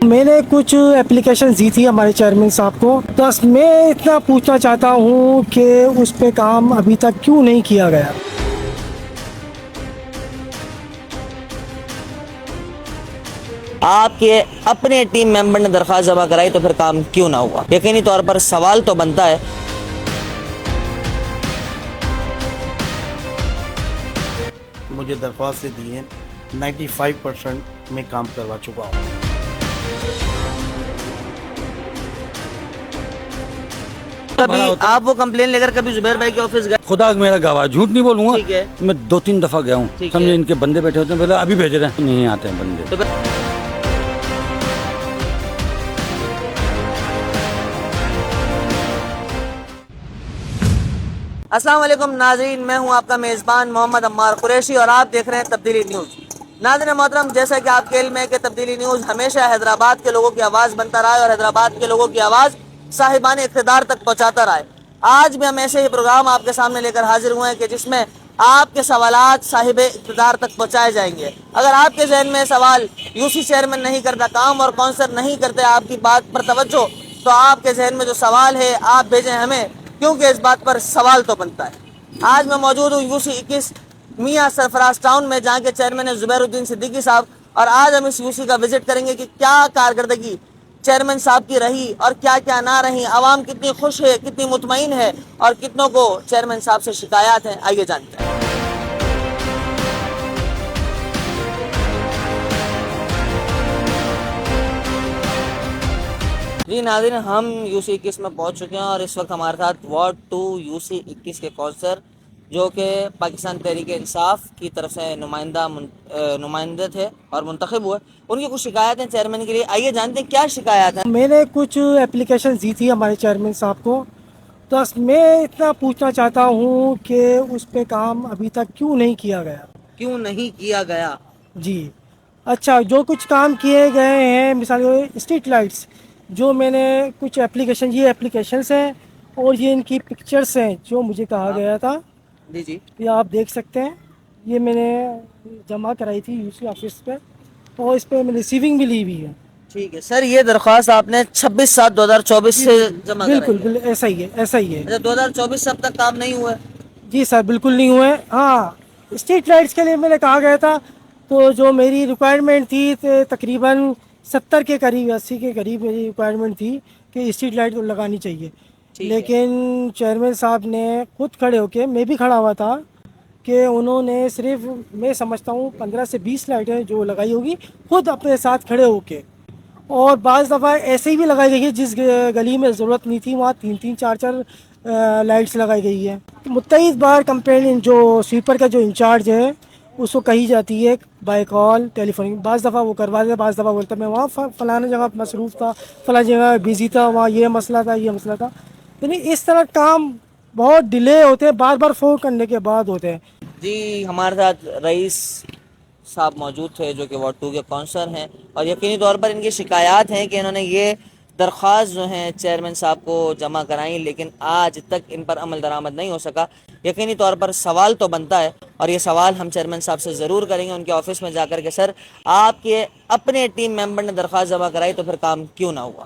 मैंने कुछ एप्लीकेशन दी थी हमारे चेयरमैन साहब को। बस मैं इतना पूछना चाहता हूँ कि उस पे काम अभी तक क्यों नहीं किया गया। आपके अपने टीम मेंबर ने दरख्वास्त जमा कराई तो फिर काम क्यों ना हुआ? यकीनी तौर पर सवाल तो बनता है। मुझे दरख्वास्त दी है, 95% में काम करवा चुका हूँ। कभी आप वो कंप्लेन लेकर कभी जुबैर भाई के ऑफिस गए? खुदा मेरा गवाह, झूठ नहीं बोलूंगा। ठीक है। मैं 2-3 दफा गया हूँ। ठीक समझे, है। इनके बंदे बैठे होते हैं, बोले अभी भेज रहे हैं, नहीं आते हैं बंदे। तो फिर अस्सलाम वालेकुम नाजरीन, मैं हूं आपका मेज़बान मोहम्मद अम्मार कुरैशी और आप देख रहे हैं तब्दीली न्यूज़। नाज़रीन मोहतरम, जैसा कि आपके इल्म है कि तब्दीली न्यूज़ हमेशा हैदराबाद के लोगों की आवाज़ बनता रहा है और हैदराबाद के लोगों की आवाज़ साहिबान इक़्तिदार तक पहुँचाता रहा है। आज भी हम ऐसे ही प्रोग्राम आपके सामने लेकर हाजिर हुए हैं कि जिसमें आपके सवालात साहिब इक़्तिदार तक पहुँचाए जाएंगे। अगर आपके जहन में सवाल यूसी चेयरमैन नहीं करता काम और कौंसलर नहीं करते आपकी बात पर तवज्जो, तो आपके जहन में जो सवाल है आप भेजें हमें, क्योंकि इस बात पर सवाल तो बनता है। आज मैं मौजूद हूँ यूसी 21 मियाँ सरफराज टाउन में, जहाँ के चेयरमैन है जुबैरुद्दीन सिद्दीकी साहब, और आज हम इस यूसी का विजिट करेंगे कि क्या कारकर्दगी चेयरमैन साहब की रही और क्या क्या ना रही, आवाम कितनी खुश है, कितनी मुतमईन है और कितनों को चेयरमैन साहब से शिकायत है। आइए जानते हैं। जी नाज़रीन, हम यूसी 21 में पहुंच चुके हैं और इस वक्त हमारे साथ वार्ड 2 यूसी 21 के कौंसलर, जो कि पाकिस्तान तहरीक इंसाफ की तरफ से नुमाइंदे थे और मुंतखब हुए, उनकी कुछ शिकायत हैं चेयरमैन के लिए। आइए जानते हैं क्या शिकायत है। मैंने कुछ एप्लीकेशन दी थी हमारे चेयरमैन साहब को। बस मैं इतना पूछना चाहता हूँ कि उस पे काम अभी तक क्यों नहीं किया गया। क्यों नहीं किया गया? जी, अच्छा, जो कुछ काम किए गए हैं, मिसाल स्ट्रीट लाइट्स, जो मैंने कुछ एप्लीकेशन, ये एप्लीकेशंस हैं और ये इनकी पिक्चर्स हैं जो मुझे कहा गया था। जी जी। ये आप देख सकते हैं, ये मैंने जमा कराई थी यूसी ऑफिस पे और इस पे मैंने रिसीविंग भी ली हुई है। ठीक है सर, ये दरख्वास्त आपने 26/7/2024 से जमा कराई बिल्कुल है? बिल्कुल ऐसा ही है, ऐसा ही है। अच्छा, 2024 से अब तक काम नहीं हुआ है? जी सर, बिल्कुल नहीं हुए। हाँ, स्ट्रीट लाइट्स के लिए मैंने कहा गया था, तो जो मेरी रिक्वायरमेंट थी तो तकरीबन 70 के करीब, 80 के करीब मेरी रिक्वायरमेंट थी कि स्ट्रीट लाइट तो लगानी चाहिए। लेकिन चेयरमैन साहब ने खुद खड़े होके, मैं भी खड़ा हुआ था, कि उन्होंने सिर्फ, मैं समझता हूँ 15 से 20 लाइटें जो लगाई होगी खुद अपने साथ खड़े होके, और बाज़ दफ़ा ऐसे ही भी लगाई गई है जिस गली में ज़रूरत नहीं थी वहाँ 3-3 4-4 लाइट्स लगाई गई है। मुत्तईद बार कंप्लेन जो स्वीपर का जो इंचार्ज है उसको कही जाती है बाय कॉल, टेलीफोनिक, बाज़ दफ़ा वो करवा देता, बाज़ दफ़ा बोलता मैं वहाँ फ़लाना जगह मसरूफ़ था, फ़लाना जगह बिज़ी था, वहाँ ये मसला था, ये मसला था। यानी इस तरह काम बहुत डिले होते हैं, बार बार फ़ोन करने के बाद होते हैं। जी, हमारे साथ रईस साहब मौजूद थे जो कि वार्ड 2 के कौंसलर हैं, और यकीनी तौर पर इनकी शिकायत है कि इन्होंने ये दरख्वास्त जो हैं चेयरमैन साहब को जमा कराई, लेकिन आज तक इन पर अमल दरामद नहीं हो सका। यकीनी तौर पर सवाल तो बनता है और ये सवाल हम चेयरमैन साहब से ज़रूर करेंगे उनके ऑफिस में जाकर के, सर आपके अपने टीम मेंबर ने दरख्वास्त जमा कराई तो फिर काम क्यों ना हुआ?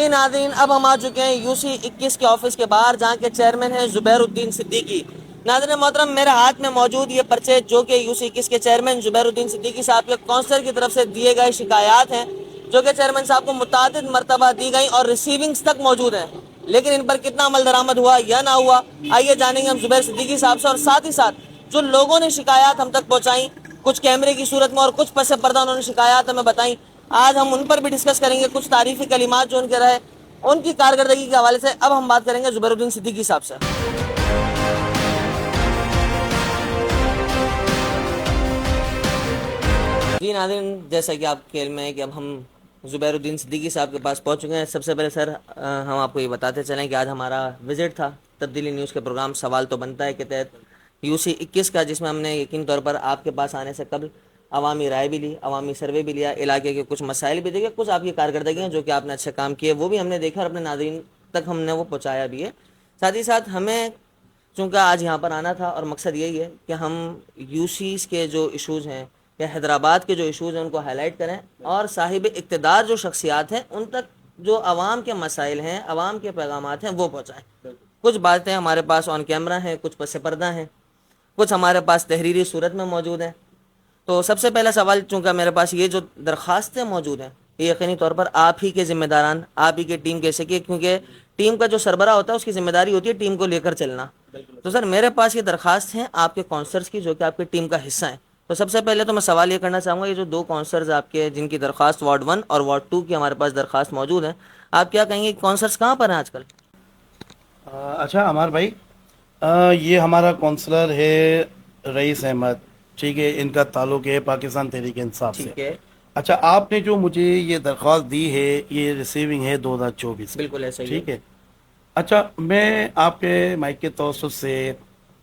नाज़रीन, अब हम आ चुके हैं यूसी 21 के ऑफिस के बाहर, जहां के चेयरमैन है जुबैरुद्दीन सिद्दीकी। नाज़रीन मोहतरम, मेरे हाथ में मौजूद ये पर्चे जो कि यूसी 21 के चेयरमैन जुबैरुद्दीन सिद्दीकी साहब के कौंसलर की तरफ से दिए गए शिकायत हैं, जो कि चेयरमैन साहब को मुतादिद मरतबा दी गई और रिसीविंग्स तक मौजूद हैं, लेकिन इन पर कितना अमल दरामद हुआ या ना हुआ, आइए जानेंगे हम जुबैर सिद्दीकी साहब से। और साथ ही साथ जो लोगों ने शिकायत हम तक पहुँचाई, कुछ कैमरे की सूरत में और कुछ पस पर्दा उन्होंने शिकायत हमें बताई, आज हम उन पर भी डिस्कस करेंगे। कुछ तारीफ़ी कलिमात जो उनके रहे उनकी कारकर्दगी के हवाले से अब हम बात करेंगे जुबैरुद्दीन सिद्दीकी साहब से। जी नाज़रीन, जैसा कि आपके इल्म में है कि अब हम जुबैरुद्दीन सिद्दीकी साहब के पास पहुंच चुके हैं। सबसे पहले सर, हम आपको ये बताते चलें कि आज हमारा विजिट था तब्दीली न्यूज़ के प्रोग्राम सवाल तो बनता है के तहत यूसी 21 का, जिसमें हमने यकीन तौर पर आपके पास आने से कबल अवामी राय भी ली, अवामी सर्वे भी लिया, इलाके के कुछ मसाइल भी देखे, कुछ आपकी कारकर्दगी हैं जो कि आपने अच्छे काम किए वो भी हमने देखा और अपने नाज़रीन तक हमने वो पहुँचाया भी है। साथ ही साथ हमें चूँकि आज यहाँ पर आना था और मकसद यही है कि हम यूसीज़ के जो इश्यूज़ हैं या हैदराबाद के जो इश्यूज़ हैं उनको हाईलाइट करें और साहिब इक़्तिदार जो शख्सियात हैं उन तक जो आवाम के मसाइल हैं, आवाम के पैगामात हैं वो पहुँचाएँ। कुछ बातें हमारे पास ऑन कैमरा हैं, कुछ पस पर्दा हैं, कुछ हमारे पास तहरीरी सूरत में मौजूद हैं। तो सबसे पहला सवाल, चूँकि मेरे पास ये जो दरख्वास्तें मौजूद हैं ये यकीनी तौर पर आप ही के ज़िम्मेदारान, आप ही की टीम कैसे की, क्योंकि टीम का जो सरबरा होता है उसकी ज़िम्मेदारी होती है टीम को लेकर चलना। तो सर मेरे पास ये दरख्वास्त हैं आपके काउंसलर्स की जो कि आपकी टीम का हिस्सा हैं। तो सबसे पहले तो मैं सवाल ये करना चाहूँगा, ये जो 2 काउंसलर्स आपके जिनकी दरख्वास्त वार्ड 1 और वार्ड 2 की हमारे पास दरख्वास्त मौजूद है, आप क्या कहेंगे काउंसलर्स कहाँ पर हैं आजकल? अच्छा अमर भाई, ये हमारा काउंसलर है रईस अहमद, ठीक है, इनका ताल्लुक है पाकिस्तान तहरीक इंसाफ ठीक से। है, अच्छा, आपने जो मुझे ये दरख्वास्त दी है ये रिसीविंग है 2024, बिल्कुल ऐसा ही ठीक है। अच्छा, मैं आपके माइक के तवज्जुह से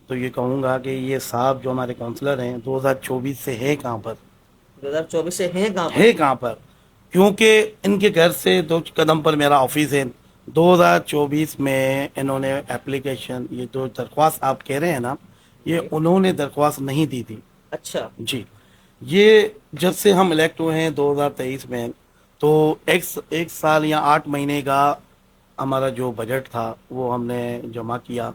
तो ये कहूँगा कि ये साहब जो हमारे काउंसलर हैं 2024 से है कहाँ पर, 2024 से हैं कहाँ पर? है कहाँ पर, क्योंकि इनके घर से 2 कदम पर मेरा ऑफिस है। 2024 में इन्होंने एप्लीकेशन, ये जो दरख्वास्त आप कह रहे हैं ना, ये उन्होंने दरख्वास्त नहीं दी थी। अच्छा जी, ये जब से हम इलेक्ट हुए हैं 2023 में, तो एक साल या 8 महीने का हमारा जो बजट था वो हमने जमा किया।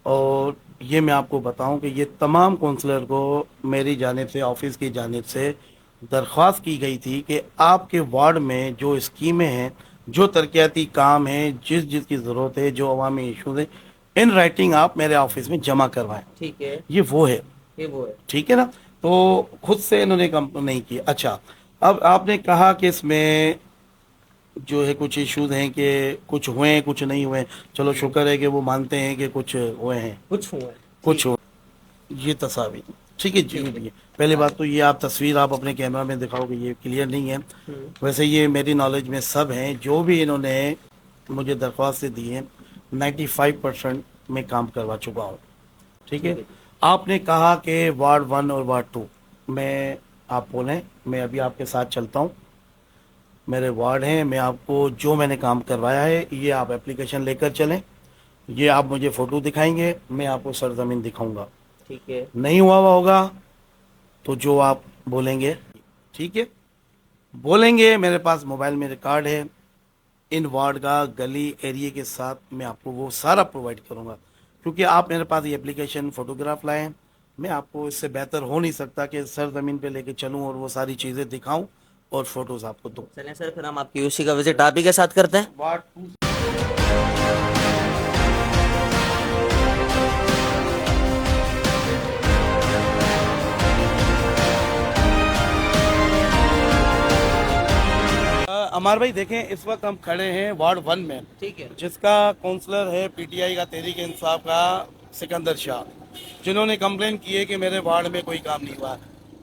और ये मैं आपको बताऊं कि ये तमाम काउंसलर को मेरी जानिब से, ऑफिस की जानिब से दरख्वास्त की गई थी कि आपके वार्ड में जो स्कीमें हैं, जो तरक्याती काम हैं, जिसकी ज़रूरत है, जो अवामी इशूज़ हैं, इन राइटिंग आप मेरे ऑफिस में जमा करवाएं। ठीक है, ये वो है, ये वो है। ठीक है ना। तो खुद से इन्होंने कंप्लेन नहीं की। अच्छा, अब आपने कहा कि इसमें जो है कुछ इश्यूज हैं कि कुछ हुए हैं कुछ नहीं हुए। चलो शुक्र है कि वो मानते हैं कि कुछ हुए हैं, कुछ हुआ है, कुछ हो। ये तस्वीर, ठीक है जी, ये पहली बात तो ये आप तस्वीर आप अपने कैमरा में दिखाओगे, ये क्लियर नहीं है। वैसे ये मेरी नॉलेज में सब हैं जो भी इन्होंने मुझे दरख्वास्त से दी है, 95% में काम करवा चुका हूँ, ठीक है। आपने कहा कि वार्ड 1 और वार्ड 2 में आप बोलें, मैं अभी आपके साथ चलता हूँ, मेरे वार्ड हैं, मैं आपको जो मैंने काम करवाया है ये आप एप्लीकेशन लेकर चलें, ये आप मुझे फ़ोटो दिखाएंगे, मैं आपको सरजमीन दिखाऊंगा। ठीक है, नहीं हुआ होगा तो जो आप बोलेंगे, ठीक है, बोलेंगे, मेरे पास मोबाइल में रिकॉर्ड है, इन वार्ड का गली एरिया के साथ मैं आपको वो सारा प्रोवाइड करूंगा। क्योंकि आप मेरे पास ये एप्लीकेशन फ़ोटोग्राफ लाएं, मैं आपको इससे बेहतर हो नहीं सकता कि सर ज़मीन पे लेके चलूं और वो सारी चीज़ें दिखाऊं और फोटोज आपको दूं। चलें सर फिर हम आपकी यूसी का विजिट आप ही के साथ करते हैं। वार्ड 2 अमर भाई देखें, इस वक्त हम खड़े हैं वार्ड 1 में, ठीक है, जिसका काउंसलर है पीटीआई का तहरीक इंसाफ का सिकंदर शाह, जिन्होंने कंप्लेन की है कि मेरे वार्ड में कोई काम नहीं हुआ।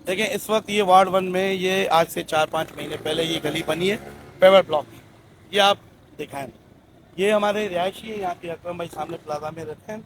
देखें, इस वक्त ये वार्ड 1 में ये आज से 4-5 महीने पहले ये गली बनी है पेवर ब्लॉक की, ये आप दिखाएं, ये हमारे रिहायशी है यहाँ के, अकरम भाई सामने प्लाजा में रहते हैं,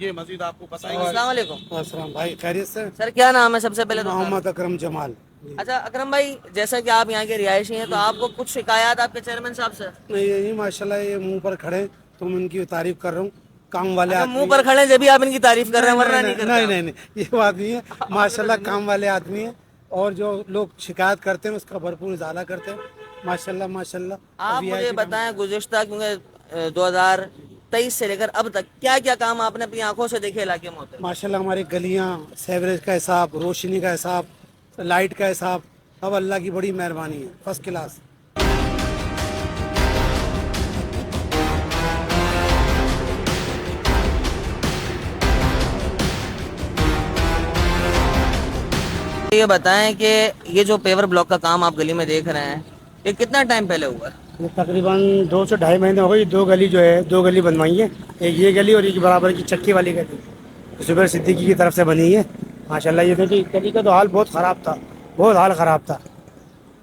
ये मस्जिद आपको बताएंगे। अस्सलाम वालेकुम। अस्सलाम भाई, खैरियत से? सर क्या नाम है सबसे पहले तो? मोहम्मद अकरम जमाल। अच्छा अकरम भाई, जैसा कि आप यहाँ के रिहायशी हैं तो आपको कुछ शिकायत आपके चेयरमैन साहब से? नहीं यही माशाल्लाह, ये मुंह पर खड़े तो मैं उनकी तारीफ कर रहा हूँ। काम वाले अच्छा, आदमी, मुंह पर खड़े जब भी आप इनकी तारीफ कर रहे हैं, वरना नहीं कर रहे? नहीं, ये बात नहीं है। माशाल्लाह काम वाले आदमी है और जो लोग शिकायत करते हैं उसका भरपूर इजाला करते हैं। माशाल्लाह माशाल्लाह। आप मुझे बताएं, गुज़िश्ता क्योंकि 2023 से लेकर अब तक क्या क्या काम आपने अपनी आंखों से देखे इलाके में होते हैं? माशाल्लाह हमारी गलियाँ, सेवरेज का हिसाब, रोशनी का हिसाब, लाइट का हिसाब, अब अल्लाह की बड़ी मेहरबानी है, फर्स्ट क्लास। ये बताएं कि ये जो पेवर ब्लॉक का काम आप गली में देख रहे हैं, ये कितना टाइम पहले हुआ? ये तकरीबन 2 से ढाई महीने हो गए। 2 गली जो है, 2 गली बनवाई है, एक ये गली और एक बराबर की चक्की वाली गली जुबैर सिद्दीकी की तरफ से बनी है। माशाल्लाह ये देखिए, गली का तो हाल बहुत ख़राब था, बहुत हाल ख़राब था।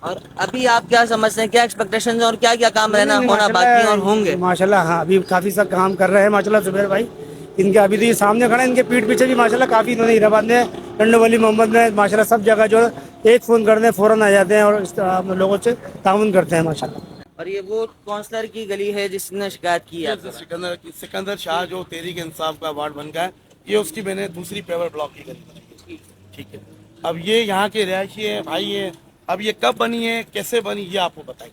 और अभी आप क्या समझते हैं, क्या एक्सपेक्टेशंस हैं और क्या क्या काम रहना होना बाकी और होंगे? माशाल्लाह हाँ, अभी काफ़ी सब काम कर रहे हैं माशाल्लाह जुबैर भाई। इनके अभी तो ये सामने खड़े हैं, इनके पीठ पीछे भी माशाल्लाह काफ़ी इन्होंने हीराबाद में, टंडो वली मोहम्मद में, माशाल्लाह सब जगह जो एक फ़ोन करते हैं फ़ौरन आ जाते हैं और इस तरह लोगों से ताउन करते हैं माशाल्लाह। और ये वो काउंसलर की गली है जिसने शिकायत की है? सिकंदर शाह जो तहरीक इंसाफ का वार्ड 1 का है, ये उसकी मैंने दूसरी पेवर ब्लॉक की गली बनाई है। ठीक है, अब ये यहाँ के रिहायशी है भाई है, अब ये कब बनी है कैसे बनी ये आपको बताइए।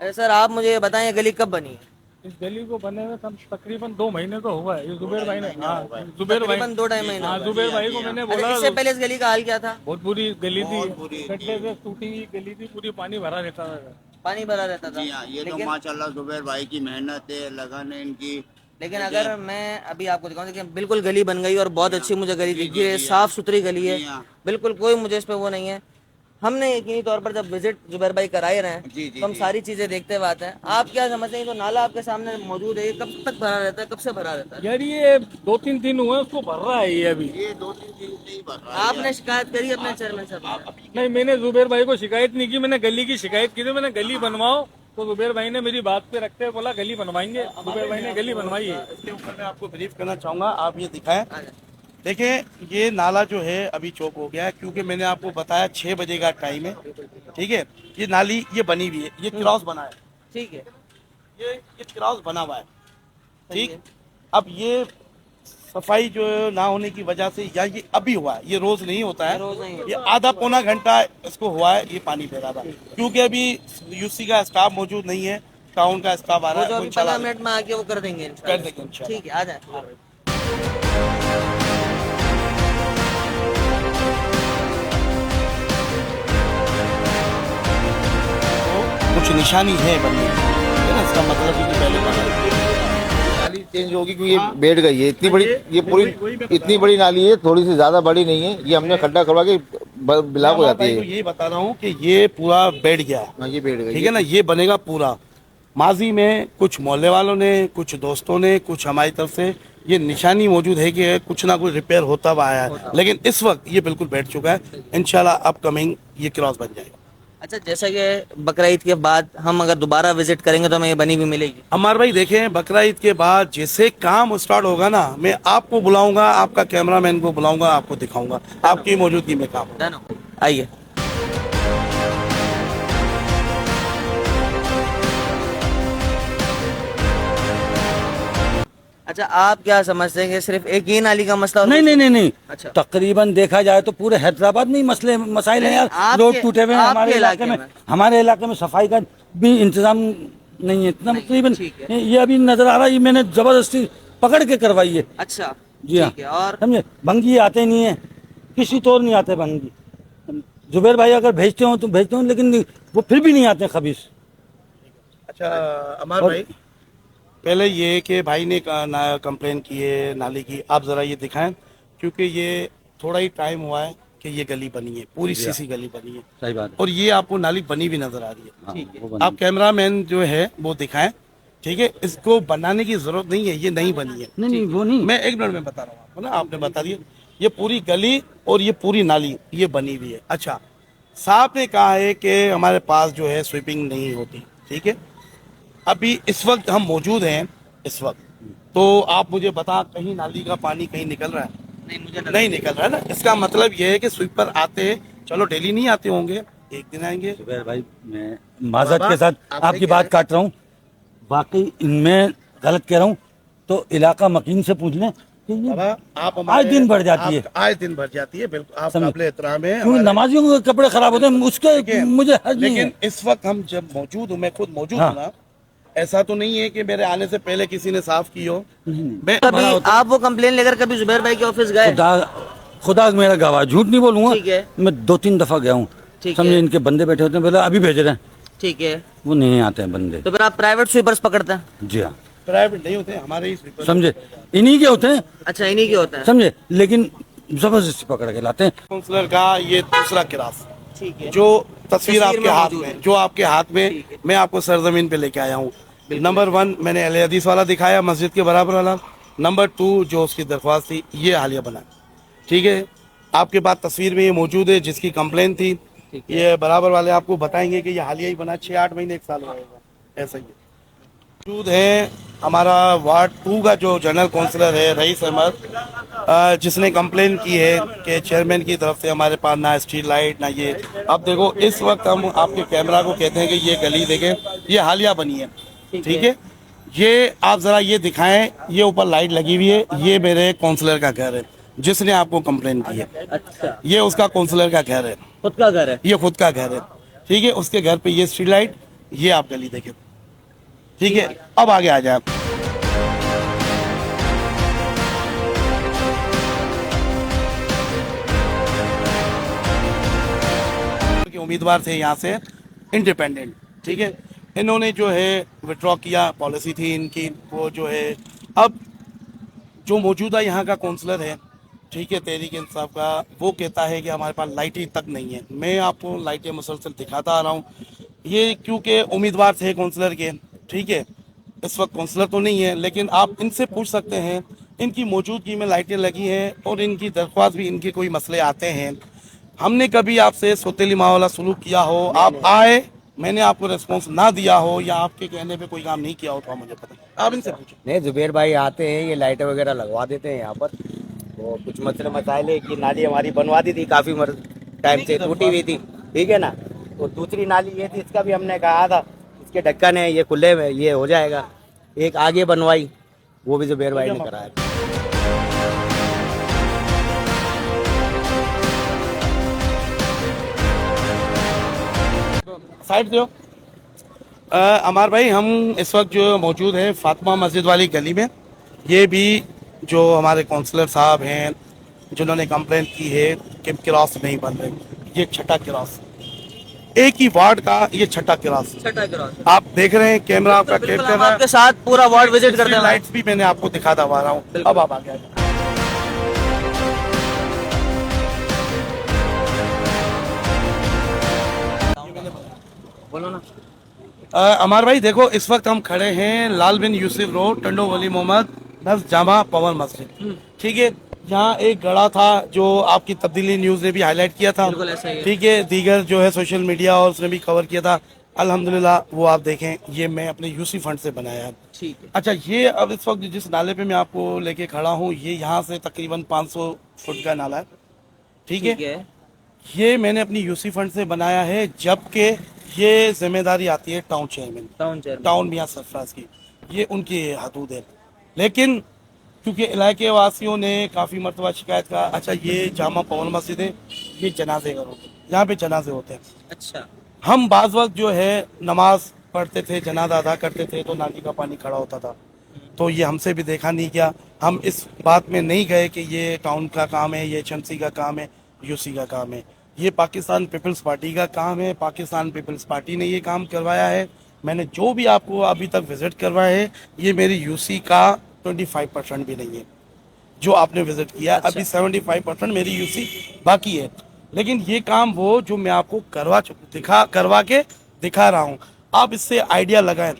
अरे सर आप मुझे ये बताएं ये गली कब बनी है? इस गली को बने हुए तकरीबन 2 महीने तो हुआ है। ये जुबेर भाई ने, हाँ जुबेर भाई, तकरीबन 2-2.5 महीने हाँ जुबेर भाई को मैंने अच्छा, बोला। इससे पहले इस गली का हाल क्या था? बहुत बुरी गली थी, गड्ढे से टूटी हुई गली थी, पूरी पानी भरा रहता था। पानी भरा रहता था। जी हाँ, ये तो लेकिन माशाल्लाह जुबैर भाई की मेहनत है, लगन है इनकी। लेकिन अगर मैं अभी आपको दिखाऊं, देखिए बिल्कुल गली बन गई और बहुत अच्छी मुझे गली दिख रही है, साफ सुथरी गली है, जी हाँ। बिल्कुल कोई मुझे इस पे वो नहीं है। हमने यकीनी तौर पर जब विजिट जुबैर भाई कराए रहे हैं जी, जी, तो हम जी। सारी चीजें देखते हुए आते हैं। आप क्या समझते हैं? तो नाला आपके सामने मौजूद है, ये कब तक भरा रहता है, कब से भरा रहता है? यार ये 2-3 दिन हुए उसको भर रहा है ये अभी। ये 2-3 दिन से ही भर रहा है। आपने शिकायत करी अपने चेयरमैन साहब? नहीं, मैंने जुबेर भाई को शिकायत नहीं की, मैंने गली की शिकायत की थी। मैंने गली बनवाओ तो जुबेर भाई ने मेरी बात पे रखते हुए बोला गली बनवाएंगे। जुबेर भाई ने गली बनवाई है। इसके ऊपर मैं आपको ब्रीफ करना चाहूंगा, आप ये दिखाएं। देखिए ये नाला जो है अभी चौक हो गया है क्योंकि मैंने आपको बताया 6 बजे का टाइम है। ठीक है, ये नाली ये बनी हुई है, ये क्रॉस बना है, ठीक है, ये क्रॉस बना हुआ है। सही ठीक, है। अब ये सफाई जो ना होने की वजह से या ये अभी हुआ है, ये रोज नहीं होता है, रोज नहीं ये आधा पौना घंटा इसको हुआ है, ये पानी बह रहा था क्योंकि अभी यूसी का स्टाफ मौजूद नहीं है, टाउन का स्टाफ आ रहा वो जो है, अभी वो इंशाल्लाह 15 मिनट में आके वो कर देंगे इंशाल्लाह। कर देंगे इंशाल्लाह। ठीक है, आ जाए। तो कुछ निशानी है बनने की, ठीक है ना, इसका मतलब है कि पहले नाली चेंज होगी क्योंकि ये बैठ गई है इतनी बड़ी, ये पूरी इतनी बड़ी नाली है, थोड़ी सी ज्यादा बड़ी नहीं है। ये हमने खड्डा करवा के ब्लॉक हो जाती है। यही बता रहा हूँ कि ये पूरा बैठ गया है, हाँ, ये बैठ गई। ठीक है ना, ये बनेगा पूरा। माजी में कुछ मोहल्ले वालों ने, कुछ दोस्तों ने, कुछ हमारी तरफ से ये निशानी मौजूद है कि कुछ ना कुछ रिपेयर होता हुआ आया है, लेकिन इस वक्त ये बिल्कुल बैठ चुका है। इंशाल्लाह अपकमिंग ये क्रॉस बन जाएगा। अच्छा, जैसा कि बकरा ईद के बाद हम अगर दोबारा विजिट करेंगे तो हमें ये बनी भी मिलेगी? अमर भाई देखें, बकरा ईद के बाद जैसे काम स्टार्ट होगा ना, मैं आपको बुलाऊंगा, आपका कैमरामैन को बुलाऊंगा, आपको दिखाऊंगा, आपकी मौजूदगी में काम होगा। डन हो, आइए। अच्छा, आप क्या समझते हैं कि सिर्फ एक ही नाली का मसला? नहीं नहीं नहीं नहीं, अच्छा। तकरीबन देखा जाए तो पूरे हैदराबाद में ही मसले मसाइल हैं यार। आपके- रोड टूटे हुए हैं आपके हमारे इलाके में, हमारे इलाके में सफाई का भी इंतजाम नहीं है इतना। तकरीबन ठीक ये अभी नजर आ रहा है, ये मैंने जबरदस्ती पकड़ के करवाई है। अच्छा, जी हाँ, ठीक है। और समझे, भंगी आते नहीं है, किसी तौर नहीं आते भंगी। जुबेर भाई अगर भेजते हो तो भेजते हो, लेकिन वो फिर भी नहीं आते खबीस। अच्छा अमर भाई, पहले ये कि भाई ने कंप्लेन की है नाली की, आप जरा ये दिखाएं क्योंकि ये थोड़ा ही टाइम हुआ है कि ये गली बनी है, पूरी सीसी गली बनी है, सही बात है। और ये आपको नाली बनी भी नजर आ रही है। हाँ, वो बनी। आप कैमरामैन जो है वो दिखाएं, ठीक है, इसको बनाने की जरूरत नहीं है, ये नहीं बनी है। नहीं नहीं वो नहीं, मैं 1 मिनट में बता रहा हूँ आपको ना, आपने बता दिया, ये पूरी गली और ये पूरी नाली ये बनी हुई है। अच्छा, साहब ने कहा है कि हमारे पास जो है स्वीपिंग नहीं होती, ठीक है, अभी इस वक्त हम मौजूद हैं इस वक्त, तो आप मुझे बता, कहीं नाली का पानी कहीं निकल रहा है? नहीं, मुझे नहीं निकल रहा है ना, इसका मतलब ये है कि स्वीपर आते, चलो डेली नहीं आते होंगे, एक दिन आएंगे। जुबैर भाई मैं माजरत के साथ आपकी बात काट रहा हूँ, वाकई इनमें गलत कह रहा हूँ तो इलाका मकीन से पूछ लें कि ये बाबा, आप आज दिन बढ़ जाती है, आज दिन बढ़ जाती है, बिल्कुल आप समझे। काबिल एहतराम है क्योंकि हमारे। नमाजियों के कपड़े खराब होते हैं, उसके लेकिन- मुझे हर्ज नहीं है। लेकिन इस वक्त हम जब मौजूद हूँ, मैं खुद मौजूद हाँ। हूँ ना, ऐसा तो नहीं है कि मेरे आने से पहले किसी ने साफ की हो। मैं कभी आप वो कंप्लेन लेकर कभी जुबैर भाई के ऑफिस गए? खुदा मेरा गवाह, झूठ नहीं बोलूंगा, ठीक है। मैं 2-3 दफा गया हूँ। ठीक समझे, है। इनके बंदे बैठे होते हैं, बोले अभी भेज रहे हैं, ठीक है, वो नहीं आते हैं बंदे। तो फिर आप प्राइवेट स्वीपर्स पकड़ते हैं? जी हाँ, प्राइवेट नहीं होते, हमारे ही स्वीपर। समझे, इन्हीं के होते हैं, अच्छा, इन्हीं के होता है। समझे, लेकिन जबरदस्ती पकड़ के लाते हैं। काउंसलर का ये दूसरा क्लास, ठीक है, जो तस्वीर आपके में हाथ मौजूद है। में, जो आपके हाथ में, ठीक है। मैं आपको सरजमीन पे लेके आया हूँ। नंबर 1 मैंने अहले हदीस वाला दिखाया, मस्जिद के बराबर वाला। नंबर 2 जो उसकी दरख्वास्त थी, ये हालिया बना, ठीक है, आपके पास तस्वीर में ये मौजूद है, जिसकी कंप्लेन थी, ये बराबर वाले आपको बताएंगे कि ये हालिया ही बना, 6-8 महीने 1 साल होगा, ऐसा ही है। मौजूद है हमारा वार्ड 2 का जो जनरल काउंसलर है रईस अहमद, जिसने कंप्लेन की है कि चेयरमैन की तरफ से हमारे पास ना स्ट्रीट लाइट ना ये। अब देखो, इस वक्त हम आपके कैमरा को कहते हैं कि ये गली देखें, ये हालिया बनी है, ठीक है, ये आप जरा ये दिखाएं, ये ऊपर लाइट लगी हुई है, ये मेरे काउंसलर का घर है जिसने आपको कंप्लेन की है। अच्छा, ये उसका काउंसलर का घर है, खुद का घर है। ये खुद का घर है, ठीक है। उसके घर पे ये स्ट्रीट लाइट, ये आप गली देखें, ठीक है। अब आगे आ जाए, उम्मीदवार थे यहाँ से इंडिपेंडेंट, ठीक है। इन्होंने जो है विड्रॉ किया, पॉलिसी थी इनकी, वो जो है अब जो मौजूदा यहाँ का काउंसलर है, ठीक है, तहरीक इंसाफ का, वो कहता है कि हमारे पास लाइटें तक नहीं है। मैं आपको लाइटें मुसलसल दिखाता आ रहा हूँ। ये क्योंकि उम्मीदवार थे काउंसलर के, ठीक है, इस वक्त काउंसलर तो नहीं है, लेकिन आप इनसे पूछ सकते हैं, इनकी मौजूदगी में लाइटें लगी हैं और इनकी दरख्वास्त भी, इनके कोई मसले आते हैं। हमने कभी आपसे सौतेली माँ वाला सलूक किया हो, आप आए, मैंने आपको रिस्पॉन्स ना दिया हो या आपके कहने पे कोई काम नहीं किया हो, तो आप मुझे पता, आप इनसे पूछो। नहीं, जुबेर भाई आते हैं, ये लाइटें वगैरह लगवा देते हैं यहाँ पर। तो कुछ मसले मसाइल है कि नाली हमारी बनवा दी थी, काफी टाइम से टूटी हुई थी, ठीक है ना। तो दूसरी नाली ये थी, इसका भी हमने कहा था, इसके ढक्कन है, ये खुले में, ये हो जाएगा। एक आगे बनवाई, वो भी जुबेर भाई ने कराया। साइड दो। अमार भाई, हम इस वक्त जो मौजूद है फातिमा मस्जिद वाली गली में, ये भी जो हमारे काउंसलर साहब हैं जिन्होंने कंप्लेंट की है कि क्रॉस नहीं बन रहे, ये छठा क्रॉस, एक ही वार्ड का ये छठा क्रॉस, छठा क्रॉस आप देख रहे हैं, कैमरा आपका कैद बिल्कुल, कर हम रहा है। आपके साथ पूरा वार्ड विजिट करते हैं। लाइट्स भी मैंने आपको दिखाता हुआ रहा हूँ। अब आप आगे बोलो ना। अमार भाई देखो, इस वक्त हम खड़े हैं लाल बिन यूसुफ रोड, टंडो वली मोहम्मद नज़ जामा पवन मस्जिद, ठीक है। यहाँ एक गड़ा था जो आपकी तब्दीली न्यूज ने भी हाईलाइट किया था, बिल्कुल ऐसा ही है। ठीक है, दीगर जो है सोशल मीडिया और उसने भी कवर किया था। अल्हम्दुलिल्लाह वो आप देखें, ये मैं अपने यूसी फंड से बनाया है, ठीक है। अच्छा, ये अब इस वक्त जिस नाले पे मैं आपको लेके खड़ा हूँ, ये यहाँ से तकरीबन 500 फुट का नाला है, ठीक है। ये मैंने अपनी यूसी फंड से बनाया है, जबकि ये जिम्मेदारी आती है टाउन चेयरमैन, टाउन मियां सरफराज की, ये उनकी हदूद है। लेकिन क्योंकि इलाके वासियों ने काफ़ी मरतबा शिकायत का, अच्छा ये जामा पवन मस्जिद है, ये जनाजे घर होते हैं, यहाँ पे जनाजे होते हैं। अच्छा, हम बाज़ वक्त जो है नमाज पढ़ते थे, जनाजा अदा करते थे, तो नाली का पानी खड़ा होता था, तो ये हमसे भी देखा नहीं गया। हम इस बात में नहीं गए कि ये टाउन का काम है, ये HMC का काम है, यूसी का काम है, ये पाकिस्तान पीपल्स पार्टी का काम है। पाकिस्तान पीपल्स पार्टी ने ये काम करवाया है। मैंने जो भी आपको अभी तक विजिट करवाया है, ये मेरी यूसी का 25% भी नहीं है जो आपने विजिट किया। अच्छा। अभी 75% मेरी यूसी बाकी है, लेकिन ये काम वो जो मैं आपको करवा के दिखा रहा हूँ। आप इससे आइडिया लगाएं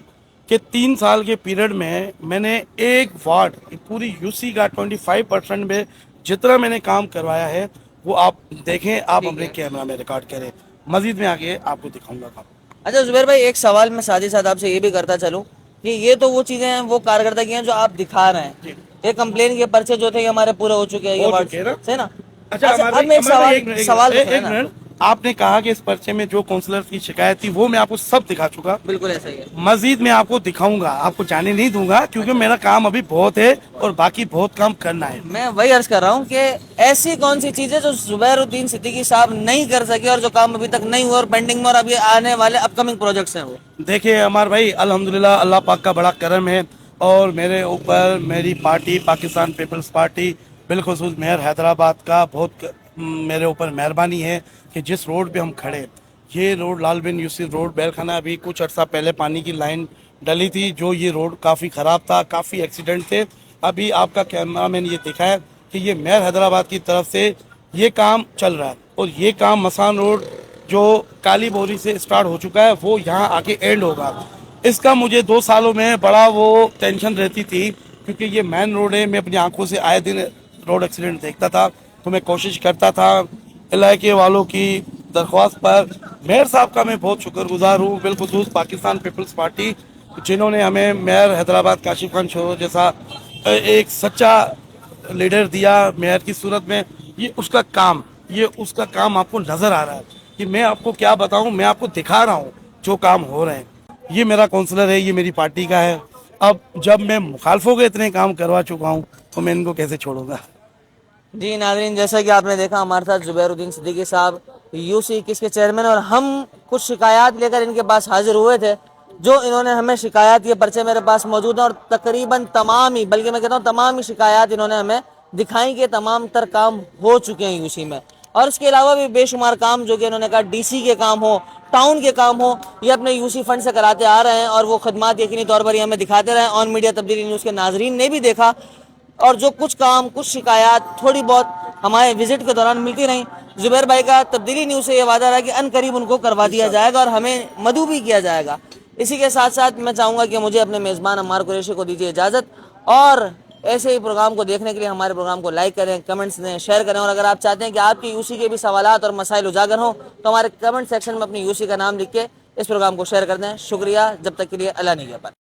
कि 3 साल के पीरियड में मैंने एक वार्ड पूरी यूसी का 25% में जितना मैंने काम करवाया है, वो आप देखें, आप अपने कैमरा में रिकॉर्ड करें। मजीद में आगे आपको दिखाऊंगा काम। अच्छा जुबैर भाई, एक सवाल मैं साथ ही साथ आपसे ये भी करता चलूं कि ये तो वो चीजें हैं, वो कारकर्दगी हैं जो आप दिखा रहे हैं। ये कंप्लेन के पर्चे जो थे ये हमारे पूरे हो चुके हैं, ये हो चुके हैं ना? से ना। अच्छा, अब हमारे- मैं एक हमारे- सवाल एक पूछना है ना। मिनट, आपने कहा कि इस पर्चे में जो काउंसलर की शिकायत थी वो मैं आपको सब दिखा चुका। बिल्कुल ऐसा ही है। मजीद मैं आपको दिखाऊंगा, आपको जाने नहीं दूंगा, क्योंकि मेरा काम अभी बहुत है और बाकी बहुत काम करना है। मैं वही अर्ज कर रहा हूँ कि ऐसी कौन सी चीजें जो जुबैरुद्दीन सिद्दीकी साहब नहीं कर सके और जो काम अभी तक नहीं हुआ और पेंडिंग में और अभी आने वाले अपकमिंग प्रोजेक्ट्स हैं वो। देखिए अमर भाई, अल्हम्दुलिल्लाह अल्लाह पाक का बड़ा करम है और मेरे ऊपर मेरी पार्टी पाकिस्तान पीपल्स पार्टी बिलखुसूस मेयर हैदराबाद का बहुत मेरे ऊपर मेहरबानी है कि जिस रोड पे हम खड़े, ये रोड लाल बिन यूसुफ रोड बैलखाना, अभी कुछ अर्सा पहले पानी की लाइन डली थी, जो ये रोड काफ़ी ख़राब था, काफ़ी एक्सीडेंट थे। अभी आपका कैमरा मैंने ये देखा है कि ये मेयर हैदराबाद की तरफ से ये काम चल रहा है और ये काम मसान रोड जो काली बोरी से स्टार्ट हो चुका है वो यहाँ आके एंड होगा। इसका मुझे 2 सालों में बड़ा वो टेंशन रहती थी, क्योंकि ये मेन रोड है, मैं अपनी आंखों से आए दिन रोड एक्सीडेंट देखता था, तो मैं कोशिश करता था इलाके वालों की दरख्वास्त पर। मेयर साहब का मैं बहुत शुक्रगुजार हूँ, बिलखुसूस पाकिस्तान पीपल्स पार्टी, जिन्होंने हमें मेयर हैदराबाद काशिफ खान शोरो जैसा एक सच्चा लीडर दिया मेयर की सूरत में। ये उसका काम आपको नज़र आ रहा है कि मैं आपको क्या बताऊं, मैं आपको दिखा रहा हूं जो काम हो रहे हैं। ये मेरा काउंसलर है, ये मेरी पार्टी का है अब जब मैं मुखालफों के इतने काम करवा चुका हूँ तो मैं इनको कैसे छोड़ूंगा। जी नाज़रीन, जैसा कि आपने देखा हमारे साथ जुबैरुद्दीन सिद्दीकी साहब यूसी21 के चेयरमैन, और हम कुछ शिकायत लेकर इनके पास हाजिर हुए थे। जो इन्होंने हमें शिकायत, ये पर्चे मेरे पास मौजूद हैं और तकरीबन तमाम ही, बल्कि मैं कहता हूँ तमाम ही शिकायत इन्होंने हमें दिखाई कि तमाम तर काम हो चुके हैं यूसी में। और इसके अलावा भी बेशुमार काम जो कि इन्होंने कहा डीसी के काम हो, टाउन के काम हो, ये अपने यूसी फंड से कराते आ रहे हैं और वो खदमात यकीनी तौर पर ये हमें दिखाते रहे। ऑन मीडिया तब्दीली न्यूज़ के नाजरीन ने भी देखा, और जो कुछ काम, कुछ शिकायत थोड़ी बहुत हमारे विजिट के दौरान मिलती रही, जुबैर भाई का तब्दीली न्यूज़ से ये वादा रहा कि अनकरीब उनको करवा दिया जाएगा और हमें मदऊ भी किया जाएगा। इसी के साथ साथ मैं चाहूँगा कि मुझे अपने मेज़बान अम्मार कुरैशी को दीजिए इजाज़त, और ऐसे ही प्रोग्राम को देखने के लिए हमारे प्रोग्राम को लाइक करें, कमेंट्स दें, शेयर करें, और अगर आप चाहते हैं कि आपकी यूसी के भी सवालात और मसाइल उजागर हों तो हमारे कमेंट सेक्शन में अपनी यूसी का नाम लिख के इस प्रोग्राम को शेयर कर दें। शुक्रिया, जब तक के लिए अल्लाह निगहबान।